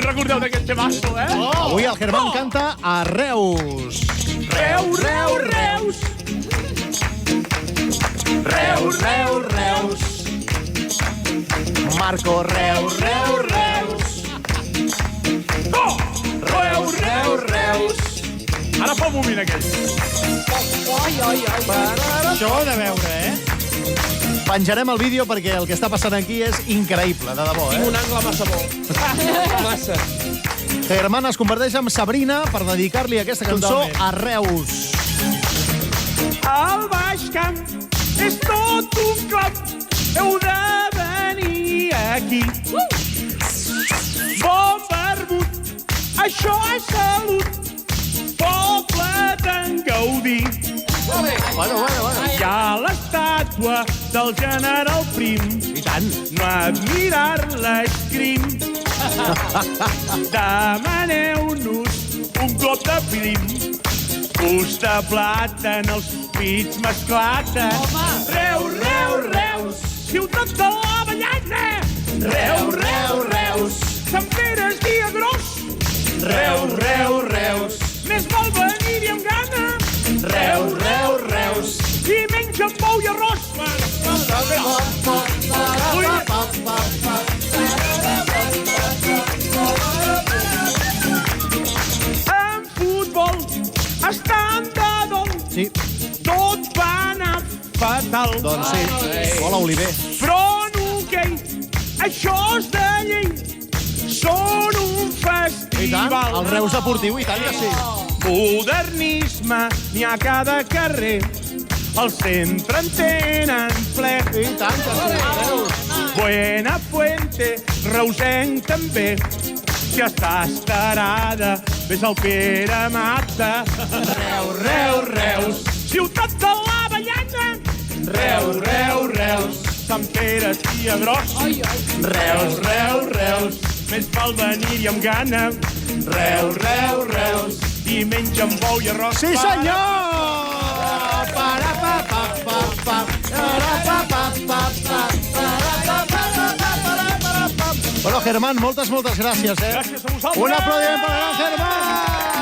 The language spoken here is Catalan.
recordeu d'aquest temasso, eh? Avui el Germán canta a Reus. Reus, Reus, Reus. Reus, Reus, Reus. Marco Reus, Reus, Reus. Oh! Reus, Reus, Reus. Ara fa un moment aquell. Això ho he de veure, Penjarem el vídeo perquè el que està passant aquí és increïble, de debò, Tinc un angle massa bo. Massa. Germán es converteix en Sabrina per dedicar-li aquesta cançó Totalment. a Reus. El Baix Camp és tot un clam. Heu de venir aquí. Bon vermut, això és salut. Poble d'en Gaudí. Bueno. Hi ha l'estàtua del general Prim. I tant. No admirar l'escrim. Demaneu-nos un cop de prim. Gust de plata en els pits m'esclaten. Reus, Reus, Reus, ciutat de l'Avellana. Reus, Reus, Reus, Sant Pere és dia gros. Reus, Reus, Reus, més val venir-hi amb gana. Reus, Reus, Reus, i menys amb bou i arròs. En futbol estan de dol. Sí, Tot va anar fatal. doncs sí. Hola, Oliver. Però en hoquei, això és de llei. Són un I tant, festival. el Reus Deportiu, i tant que sí. Modernisme n'hi ha a cada carrer. Al centre en tenen ple. I tant que sí, Reus. Buenafuente, reusenc també. Si estàs tarada, ves al Pere Mata. Reus, Reus, Reus, ciutat de l'Avellana. Reus, Reus, Reus, Sant Pere és dia gros. Reus, Reus, Reus, més val venir-hi amb gana. Reus, Reus, Reus, i menys amb bou i arròs. Sí, senyor! Bueno, Germán, moltes gràcies, Gràcies a vosaltres. Un aplaudiment per el Germán!